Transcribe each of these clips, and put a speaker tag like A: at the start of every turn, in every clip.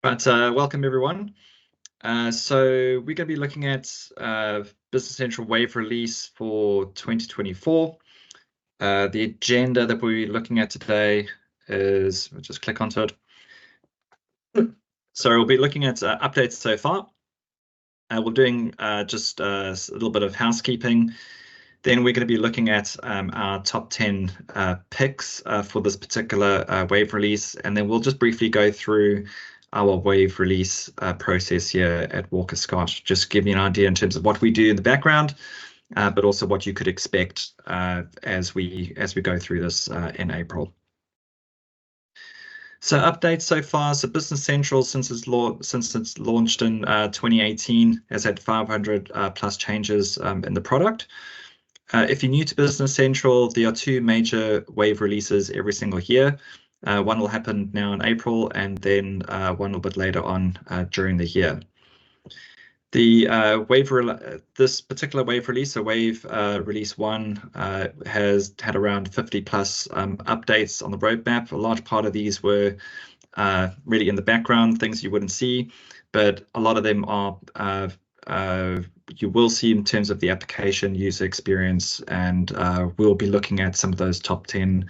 A: But welcome everyone. So we're going to be looking at Business Central Wave Release for 2024. The agenda that we'll be looking at today is, we'll just click onto it. So we'll be looking at updates so far. We're doing just a little bit of housekeeping. Then we're going to be looking at our top 10 picks for this particular wave release. And then we'll just briefly go through our wave release process here at Walkerscott, just give you an idea in terms of what we do in the background, but also what you could expect as we go through this in April. So updates so far. So Business Central, since it's launched in 2018, has had 500 plus changes in the product. If you're new to Business Central, there are two major wave releases every single year. One will happen now in April, and then one a little bit later on during the year. The this particular wave release, so wave release 1, has had around 50 plus updates on the roadmap. A large part of these were really in the background, things you wouldn't see, but a lot of them are you will see in terms of the application user experience, and we'll be looking at some of those top 10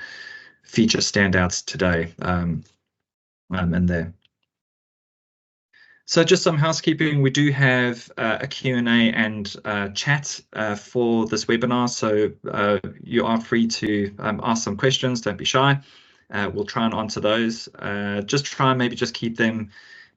A: feature standouts today in there. So just some housekeeping. We do have a Q&A and chat for this webinar, so you are free to ask some questions. Don't be shy. We'll try and answer those. Just try and maybe just keep them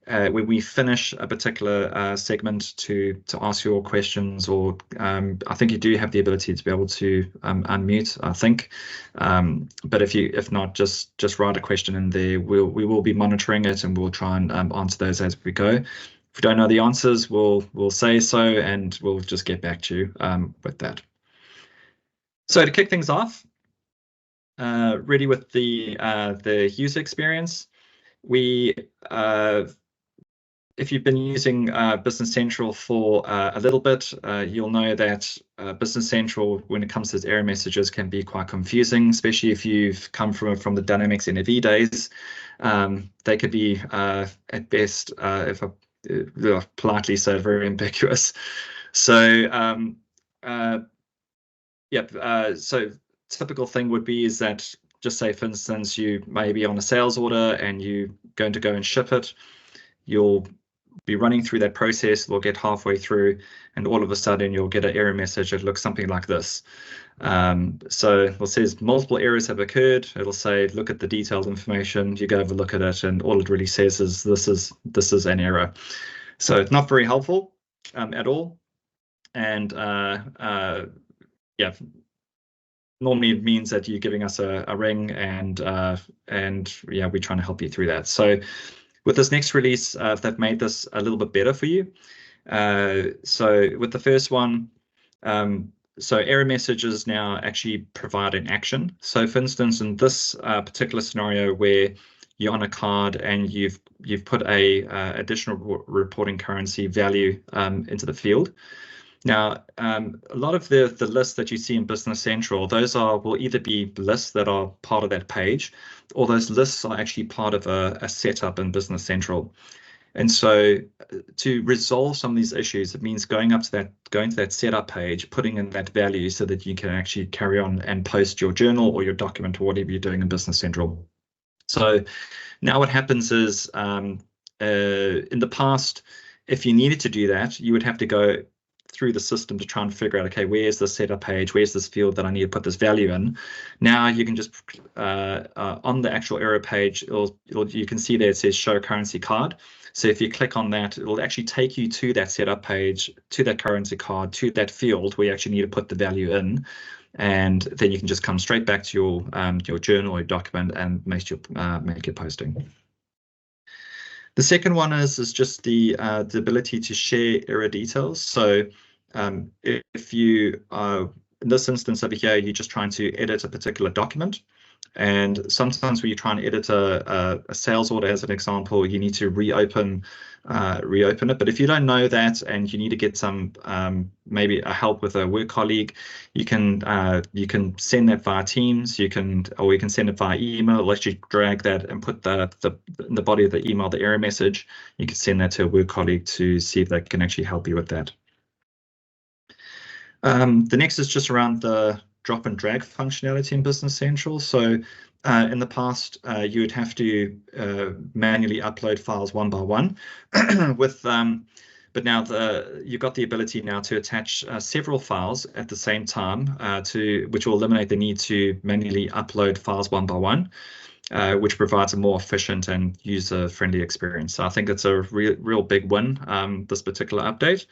A: when we finish a particular segment to ask your questions, or I think you do have the ability to be able to unmute, I think. But if not, just write a question in there. We will be monitoring it, and we'll try and answer those as we go. If we don't know the answers, we'll say so, and we'll just get back to you with that. So to kick things off, really with the user experience, if you've been using Business Central for a little bit, you'll know that Business Central, when it comes to its error messages, can be quite confusing, especially if you've come from the Dynamics NAV days. They could be, at best, if I politely say, very ambiguous. So, so typical thing would be is that, just say, for instance, you may be on a sales order and you're going to go and ship it. You'll be running through that process, we'll get halfway through, and all of a sudden you'll get an error message that looks something like this. So it says multiple errors have occurred. It'll say, look at the detailed information. You go have a look at it, and all it really says is this is an error. So it's not very helpful at all. And normally it means that you're giving us a ring, and yeah, we're trying to help you through that. So with this next release, they've made this a little bit better for you. So with the first one, so error messages now actually provide an action. So for instance, in this particular scenario where you're on a card and you've put a additional reporting currency value into the field. Now, a lot of the lists that you see in Business Central, those will either be lists that are part of that page, or those lists are actually part of a setup in Business Central. And so to resolve some of these issues, it means going to that setup page, putting in that value so that you can actually carry on and post your journal or your document or whatever you're doing in Business Central. So now what happens is, in the past, if you needed to do that, you would have to go through the system to try and figure out, okay, where's the setup page? Where's this field that I need to put this value in? Now you can just, on the actual error page, you can see there it says show currency card. So if you click on that, it'll actually take you to that setup page, to that currency card, to that field where you actually need to put the value in. And then you can just come straight back to your journal or document and make your posting. The second one is just the ability to share error details. So if you in this instance over here, you're just trying to edit a particular document, And sometimes when you try and edit a sales order, as an example, you need to reopen it. But if you don't know that and you need to get some maybe a help with a work colleague, you can send that via Teams. You can send it via email. It'll actually drag that and put in the body of the email the error message. You can send that to a work colleague to see if they can actually help you with that. The next is just around the drop and drag functionality in Business Central. So in the past, you would have to manually upload files one by one but now you've got the ability now to attach several files at the same time, which will eliminate the need to manually upload files one by one, which provides a more efficient and user-friendly experience. So I think it's a real big win, this particular update.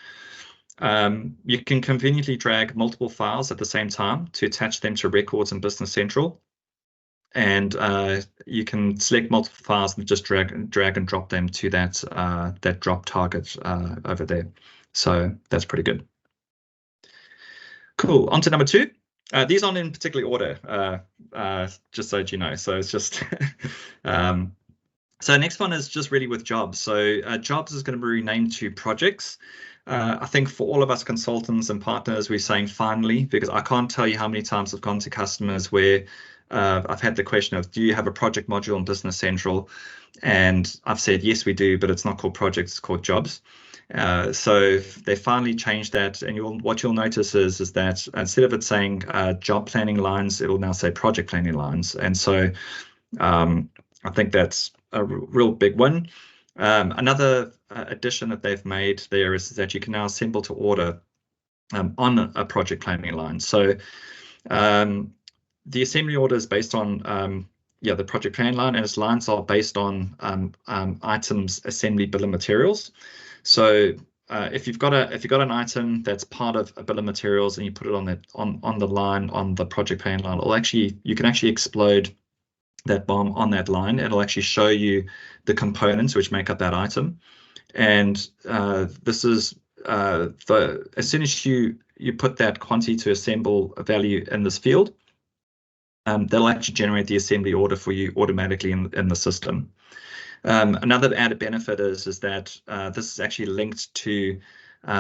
A: You can conveniently drag multiple files at the same time to attach them to records in Business Central. And you can select multiple files and just drag and drop them to that drop target over there. So that's pretty good. Cool. On to number 2. These aren't in particular order, just so you know. So it's just so next one is just really with jobs. So jobs is going to be renamed to projects. I think for all of us consultants and partners, we're saying finally, because I can't tell you how many times I've gone to customers where I've had the question of, do you have a project module in Business Central? And I've said, yes, we do, but it's not called projects, it's called jobs. So they finally changed that. And what you'll notice is that instead of it saying job planning lines, it'll now say project planning lines. And so I think that's a real big win. Another addition that they've made there is that you can now assemble to order on a project planning line. So the assembly order is based on the project planning line, and its lines are based on items assembly bill of materials. So if you've got an item that's part of a bill of materials and you put it on the line on the project planning line, you can actually explode that bomb on that line. It'll actually show you the components which make up that item. And this is as soon as you put that quantity to assemble a value in this field, they'll actually generate the assembly order for you automatically in the system. Another added benefit is that this is actually linked to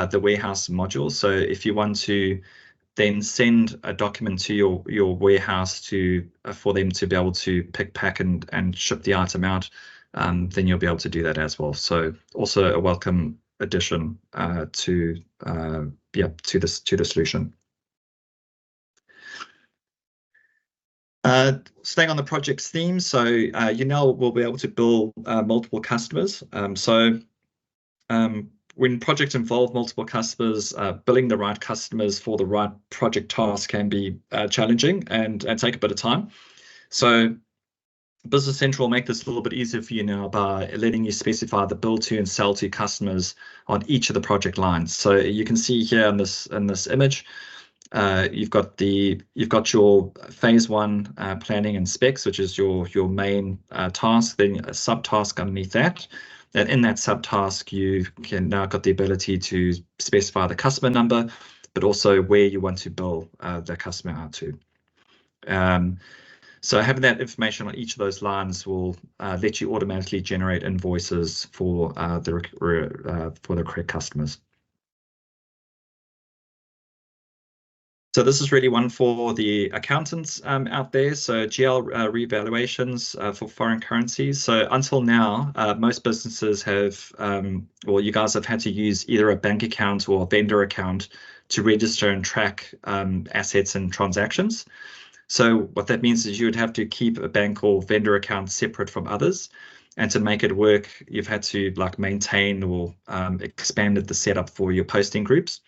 A: the warehouse module. So if you want to then send a document to your warehouse for them to be able to pick, pack, and ship the item out, then you'll be able to do that as well. So also a welcome addition to the solution. Staying on the projects theme, so you now will be able to bill multiple customers. When projects involve multiple customers, billing the right customers for the right project task can be challenging and take a bit of time. So Business Central will make this a little bit easier for you now by letting you specify the bill to and sell to customers on each of the project lines. So you can see here in this image, you've got your phase 1 planning and specs, which is your main task, then a subtask underneath that. And in that subtask, you can now got the ability to specify the customer number, but also where you want to bill the customer out to. So having that information on each of those lines will let you automatically generate invoices for the correct customers. So this is really one for the accountants out there. So GL revaluations for foreign currencies. So until now, most businesses have, you guys have had to use either a bank account or a vendor account to register and track assets and transactions. So what that means is you would have to keep a bank or vendor account separate from others. And to make it work, you've had to maintain or expanded the setup for your posting groups.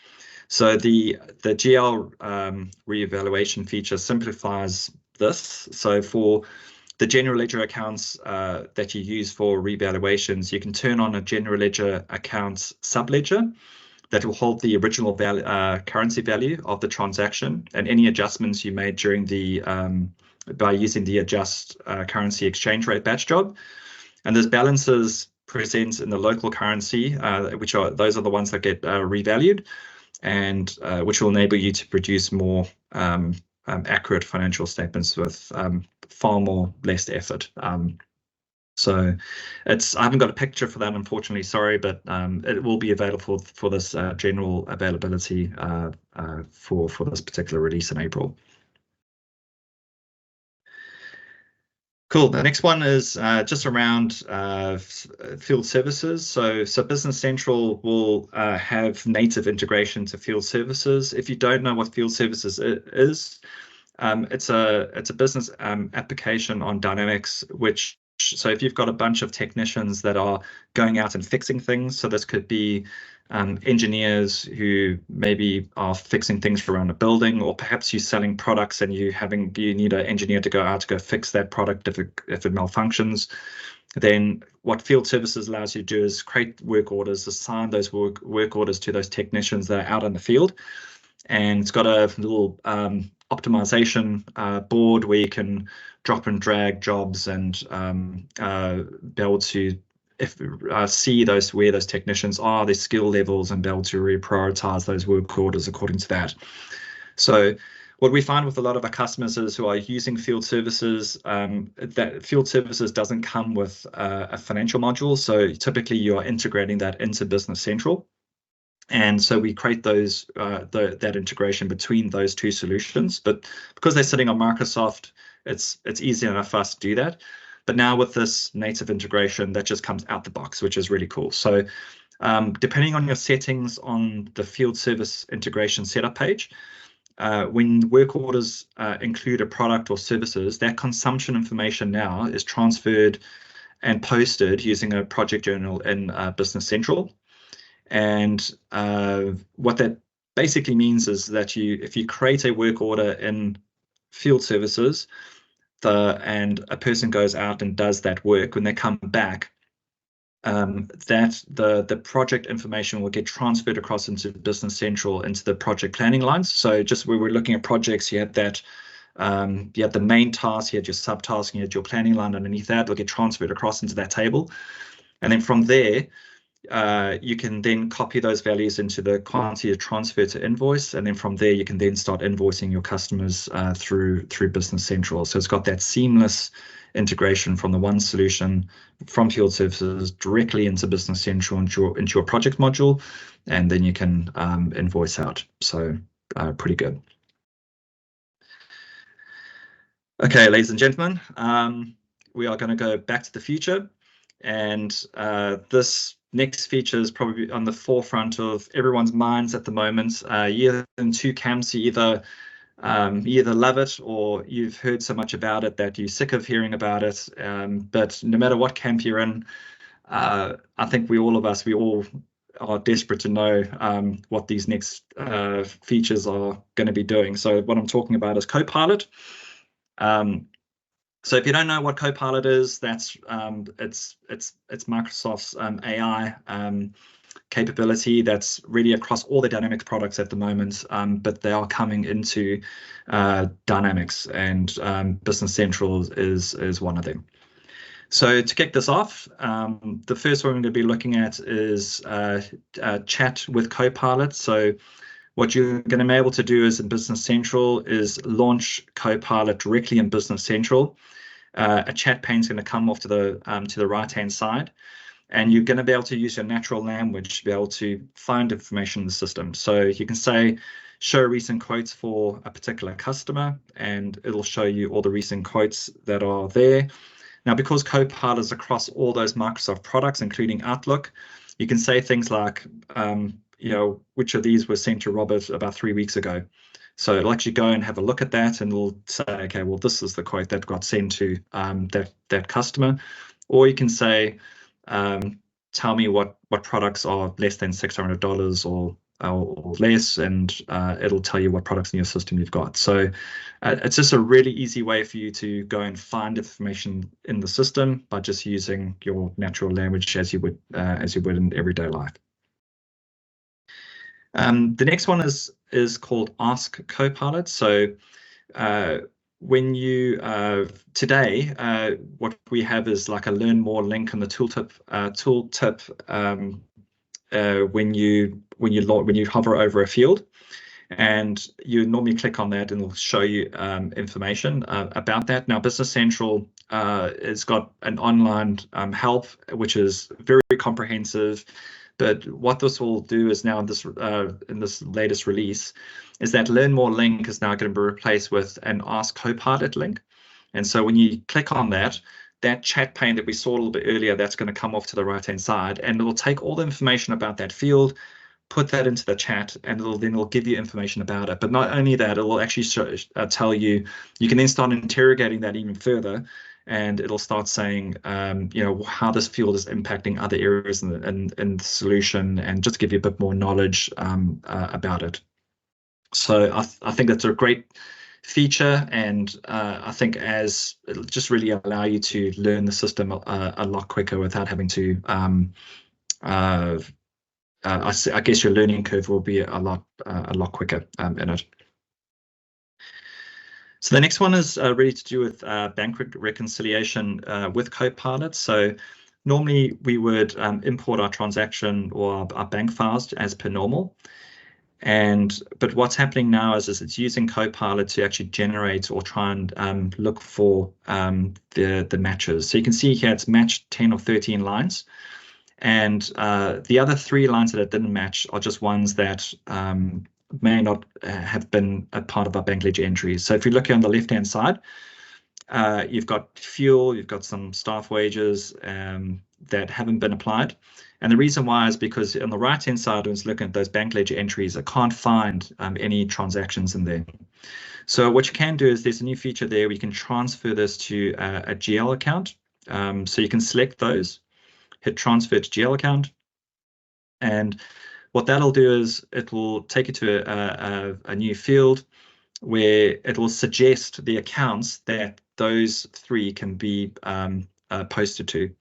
A: So the GL reevaluation feature simplifies this. So for the general ledger accounts that you use for revaluations, you can turn on a general ledger accounts subledger that will hold the original currency value of the transaction and any adjustments you made during by using the adjust currency exchange rate batch job. And those balances present in the local currency, those are the ones that get revalued, and which will enable you to produce more accurate financial statements with far more less effort. So I haven't got a picture for that, unfortunately, sorry, but it will be available for this general availability for this particular release in April. Cool. The next one is just around field services. So Business Central will have native integration to field services. If you don't know what field services is, it's a business application on Dynamics, so if you've got a bunch of technicians that are going out and fixing things, so this could be engineers who maybe are fixing things around a building, or perhaps you're selling products and you need an engineer to go out to go fix that product if it malfunctions. Then what field services allows you to do is create work orders, assign those work orders to those technicians that are out in the field. And it's got a little optimization board where you can drop and drag jobs and be able to see where those technicians are, their skill levels, and be able to reprioritize those work orders according to that. So what we find with a lot of our customers is who are using field services, that field services doesn't come with a financial module. So typically you are integrating that into Business Central. And so we create that integration between those two solutions. But because they're sitting on Microsoft, it's easy enough for us to do that. But now with this native integration, that just comes out the box, which is really cool. So depending on your settings on the field service integration setup page, when work orders include a product or services, that consumption information now is transferred and posted using a project journal in Business Central. And what that basically means is that if you create a work order in field services, and a person goes out and does that work, when they come back, that the project information will get transferred across into Business Central into the project planning lines. So just where we're looking at projects, you had that you had the main task, you had your subtask, you had your planning line underneath that. It'll get transferred across into that table, and then from there, you can then copy those values into the quantity to transfer to invoice, and then from there you can then start invoicing your customers through Business Central. So it's got that seamless integration from the one solution from field services directly into Business Central into your project module, and then you can invoice out. So pretty good. Okay, ladies and gentlemen, we are going to go back to the future, and this next feature is probably on the forefront of everyone's minds at the moment. You're in two camps. You either love it or you've heard so much about it that you're sick of hearing about it. But no matter what camp you're in, I think we all are desperate to know what these next features are going to be doing. So what I'm talking about is Copilot. So if you don't know what Copilot is, that's it's Microsoft's AI capability that's really across all the Dynamics products at the moment, but they are coming into Dynamics, and Business Central is one of them. So to kick this off, the first one we're going to be looking at is chat with Copilot. So what you're going to be able to do is in Business Central is launch Copilot directly in Business Central. A chat pane is going to come off to the right-hand side, and you're going to be able to use your natural language to be able to find information in the system. So you can say, show recent quotes for a particular customer, and it'll show you all the recent quotes that are there. Now, because Copilot is across all those Microsoft products, including Outlook, you can say things like, which of these were sent to Robert about 3 weeks ago. So it'll actually go and have a look at that, and it'll say, okay, well, this is the quote that got sent to that customer. Or you can say, tell me what products are less than $600 or less, and it'll tell you what products in your system you've got. So it's just a really easy way for you to go and find information in the system by just using your natural language as you would in everyday life. The next one is called Ask Copilot. So when you today, what we have is like a learn more link in the tooltip when you hover over a field, And you normally click on that and it'll show you information about that. Now, Business Central has got an online help, which is very comprehensive. But what this will do is now in this latest release is that Learn More link is now going to be replaced with an Ask Copilot link. And so when you click on that, that chat pane that we saw a little bit earlier, that's going to come off to the right-hand side, and it will take all the information about that field, put that into the chat, and it'll give you information about it. But not only that, it will actually tell you, you can then start interrogating that even further, and it'll start saying, how this field is impacting other areas in the solution, and just give you a bit more knowledge about it. So I think that's a great feature, and I think it'll just really allow you to learn the system a lot quicker without having to I guess your learning curve will be a lot quicker in it. So the next one is really to do with bank reconciliation with Copilot. So normally we would import our transaction or our bank files as per normal. But what's happening now is it's using Copilot to actually generate or try and look for the matches. So you can see here it's matched 10 or 13 lines. And the other 3 lines that it didn't match are just ones that may not have been a part of our bank ledger entries. So if you look here on the left-hand side, you've got fuel, you've got some staff wages that haven't been applied. And the reason why is because on the right-hand side, when it's looking at those bank ledger entries, I can't find any transactions in there. So what you can do is there's a new feature there where you can transfer this to a GL account. So you can select those, hit transfer to GL account, and what that'll do is it will take you to a new field where it will suggest the accounts that those 3 can be posted to.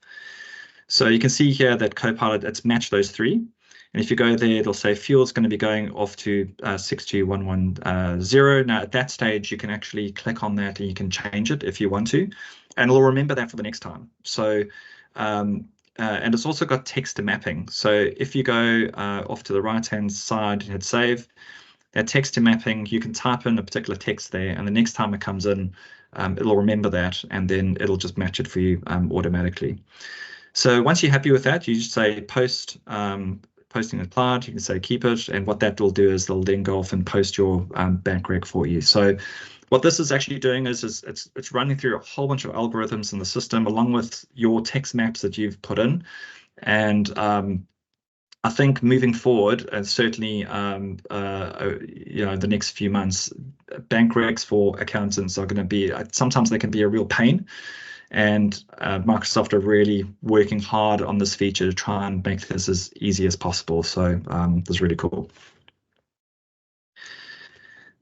A: So you can see here that Copilot, it's matched those 3. And if you go there, it'll say fuel is going to be going off to 62110. Now at that stage, you can actually click on that and you can change it if you want to, and it'll remember that for the next time. So and it's also got text to mapping. So if you go off to the right-hand side and hit save, that text to mapping, you can type in a particular text there, and the next time it comes in, it'll remember that, and then it'll just match it for you automatically. So once you're happy with that, you just say posting applied, you can say keep it, and what that will do is they'll then go off and post your bank rec for you. So what this is actually doing is it's running through a whole bunch of algorithms in the system along with your text maps that you've put in. And I think moving forward, and certainly the next few months, bank recs for accountants are going to be, sometimes they can be a real pain. And Microsoft are really working hard on this feature to try and make this as easy as possible. So that's really cool.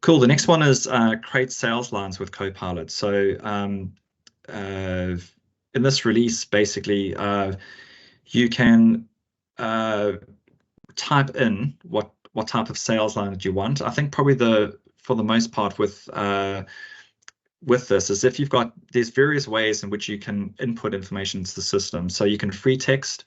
A: Cool. The next one is create sales lines with Copilot. So in this release, basically, you can type in what type of sales line that you want. I think probably for the most part with this is if there's various ways in which you can input information into the system. So you can free text,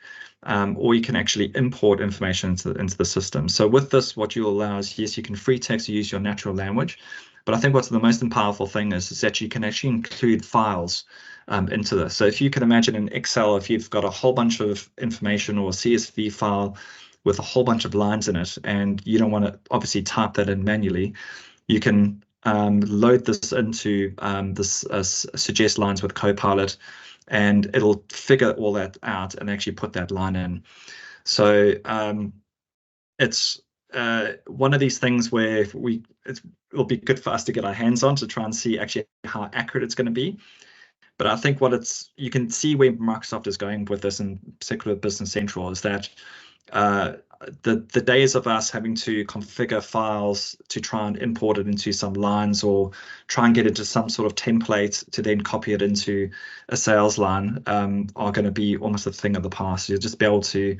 A: or you can actually import information into the system. So with this, what you'll allow is, yes, you can free text or use your natural language, but I think what's the most powerful thing is that you can actually include files into this. So if you can imagine in Excel, if you've got a whole bunch of information or a CSV file with a whole bunch of lines in it, and you don't want to obviously type that in manually, you can load this into this suggest lines with Copilot, and it'll figure all that out and actually put that line in. So it's one of these things where it'll be good for us to get our hands on to try and see actually how accurate it's going to be. But I think you can see where Microsoft is going with this, in particular Business Central, is that the days of us having to configure files to try and import it into some lines or try and get into some sort of template to then copy it into a sales line are going to be almost a thing of the past. You'll just be able to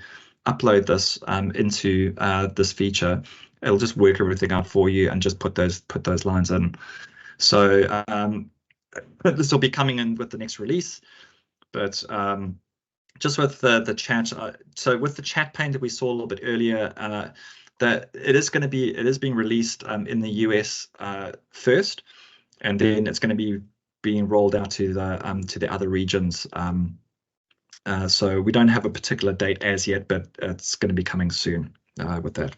A: upload this into this feature. It'll just work everything out for you and just put those lines in. So this will be coming in with the next release, but just with the chat, so with the chat pane that we saw a little bit earlier, it is being released in the US first, and then it's going to be being rolled out to the other regions. So we don't have a particular date as yet, but it's going to be coming soon with that.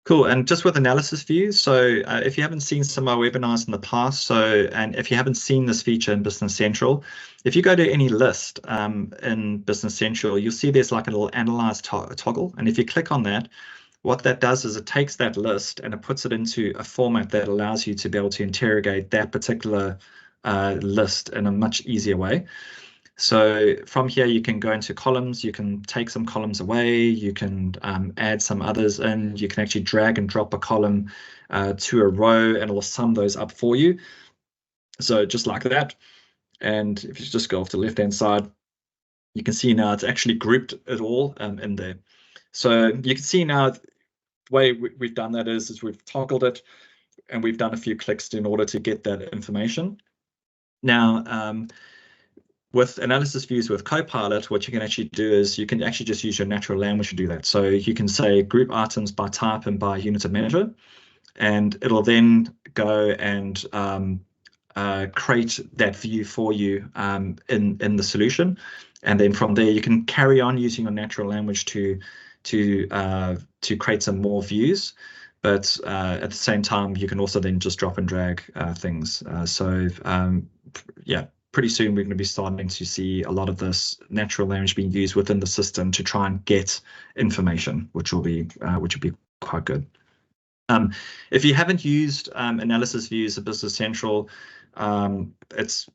A: Cool. And just with analysis views, so if you haven't seen some of our webinars in the past, and if you haven't seen this feature in Business Central, if you go to any list in Business Central, you'll see there's like a little analyze toggle. And if you click on that, what that does is it takes that list and it puts it into a format that allows you to be able to interrogate that particular list in a much easier way. So from here, you can go into columns, you can take some columns away, you can add some others in, you can actually drag and drop a column to a row and it'll sum those up for you. So just like that. And if you just go off the left-hand side, you can see now it's actually grouped it all in there. So you can see now the way we've done that is we've toggled it and we've done a few clicks in order to get that information. Now, with analysis views with Copilot, what you can actually do is you can actually just use your natural language to do that. So you can say group items by type and by unit of measure, and it'll then go and create that view for you in the solution. And then from there, you can carry on using your natural language to create some more views. But at the same time, you can also then just drop and drag things. Yeah. Pretty soon we're going to be starting to see a lot of this natural language being used within the system to try and get information, which will be quite good. If you haven't used analysis views of Business Central, it's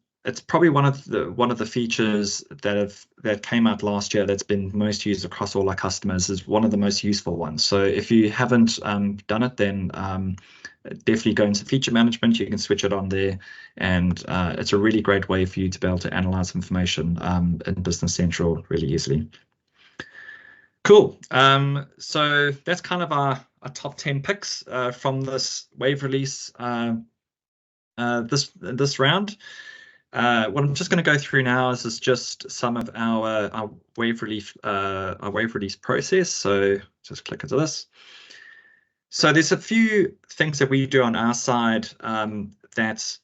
A: probably one of the features that came out last year that's been most used across all our customers. Is one of the most useful ones. So if you haven't done it, then definitely go into feature management. You can switch it on there, and it's a really great way for you to be able to analyze information in Business Central really easily. Cool. So that's kind of our top 10 picks from this wave release this round. What I'm just going to go through now is just some of our wave release process. So just click into this. So there's a few things that we do on our side that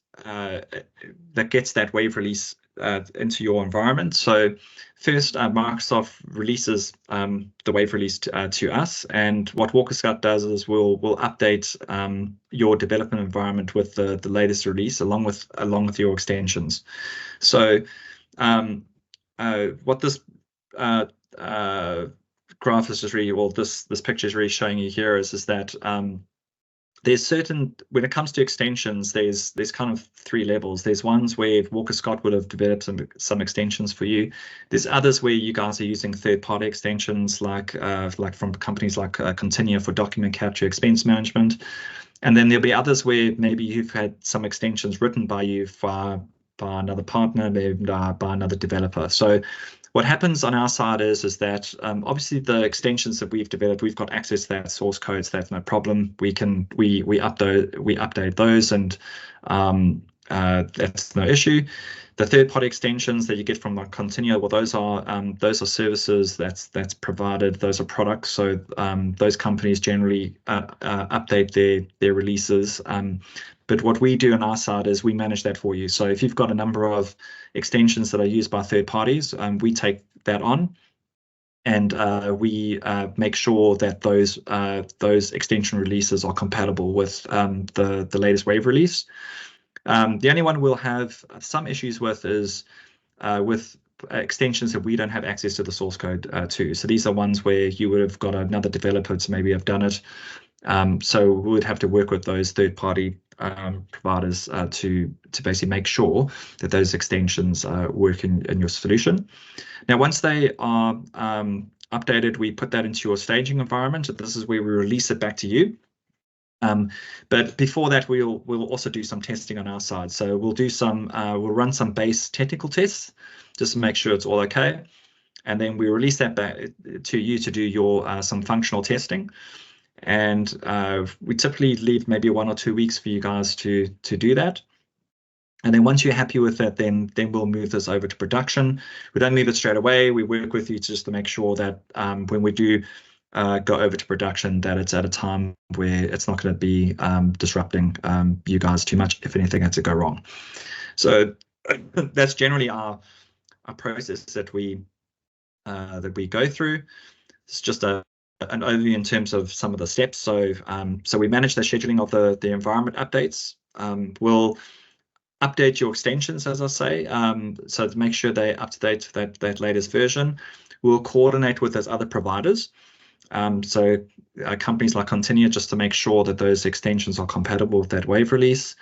A: gets that wave release into your environment. So first, Microsoft releases the wave release to us, and what Walkerscott does is we'll update your development environment with the latest release along with your extensions. So what this graph is just really, well, this picture is really showing you here is that there's certain, when it comes to extensions, there's kind of three levels. There's ones where Walkerscott would have developed some extensions for you. There's others where you guys are using third-party extensions like from companies like Continua for document capture, expense management. And then there'll be others where maybe you've had some extensions written by you by another partner, maybe by another developer. So what happens on our side is that obviously the extensions that we've developed, we've got access to that source code, so that's no problem. We update those, and that's no issue. The third-party extensions that you get from Continua, well, those are services that's provided. Those are products. So those companies generally update their releases. But what we do on our side is we manage that for you. So if you've got a number of extensions that are used by third parties, we take that on, and we make sure that those extension releases are compatible with the latest wave release. The only one we'll have some issues with is with extensions that we don't have access to the source code to. So these are ones where you would have got another developer to maybe have done it. So we would have to work with those third-party providers to basically make sure that those extensions work in your solution. Now, once they are updated, we put that into your staging environment. And this is where we release it back to you. But before that, we'll also do some testing on our side. So we'll run some base technical tests just to make sure it's all okay. And then we release that back to you to do your some functional testing. And we typically leave maybe 1 or 2 weeks for you guys to do that. And then once you're happy with that, then we'll move this over to production. We don't move it straight away. We work with you just to make sure that when we do go over to production, that it's at a time where it's not going to be disrupting you guys too much if anything had to go wrong. So that's generally our process that we go through. It's just an overview in terms of some of the steps. So we manage the scheduling of the environment updates. We'll update your extensions, as I say, so to make sure they're up to date to that latest version. We'll coordinate with those other providers. So companies like Continua, just to make sure that those extensions are compatible with that wave release.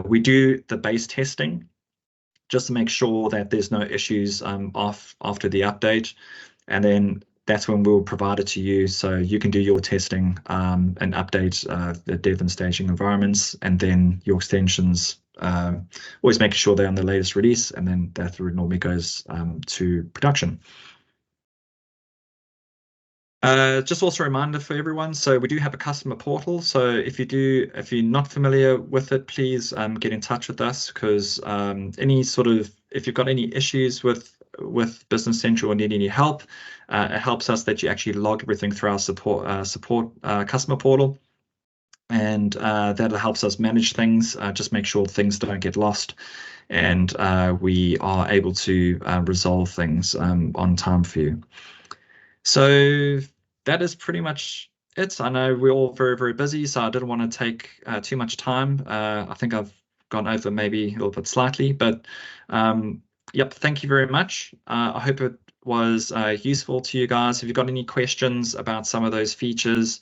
A: We do the base testing just to make sure that there's no issues after the update. And then that's when we'll provide it to you so you can do your testing and update the dev and staging environments, and then your extensions, always making sure they're on the latest release, and then that normally goes to production. Just also a reminder for everyone, so we do have a customer portal. So if you're not familiar with it, please get in touch with us, because if you've got any issues with Business Central or need any help, it helps us that you actually log everything through our support customer portal, and that helps us manage things, just make sure things don't get lost, and we are able to resolve things on time for you. So that is pretty much it. I know we're all very, very busy, so I didn't want to take too much time. I think I've gone over maybe a little bit slightly, but yep, thank you very much. I hope it was useful to you guys. If you've got any questions about some of those features,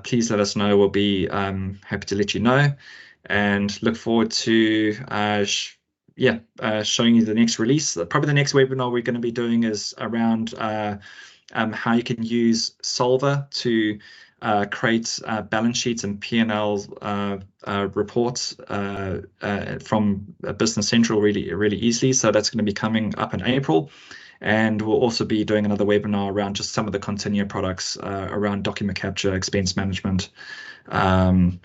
A: please let us know. We'll be happy to let you know, and look forward to showing you the next release. Probably the next webinar we're going to be doing is around how you can use Solver to create balance sheets and P&L reports from Business Central really easily. So that's going to be coming up in April. And we'll also be doing another webinar around just some of the Continua products around document capture, expense management, and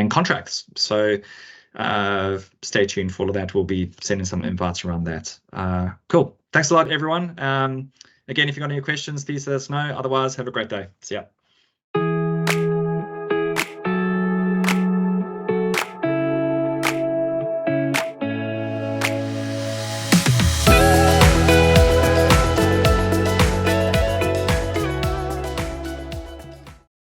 A: contracts. So stay tuned for all of that. We'll be sending some invites around that. Cool. Thanks a lot, everyone. Again, if you've got any questions, please let us know. Otherwise, have a great day. See ya.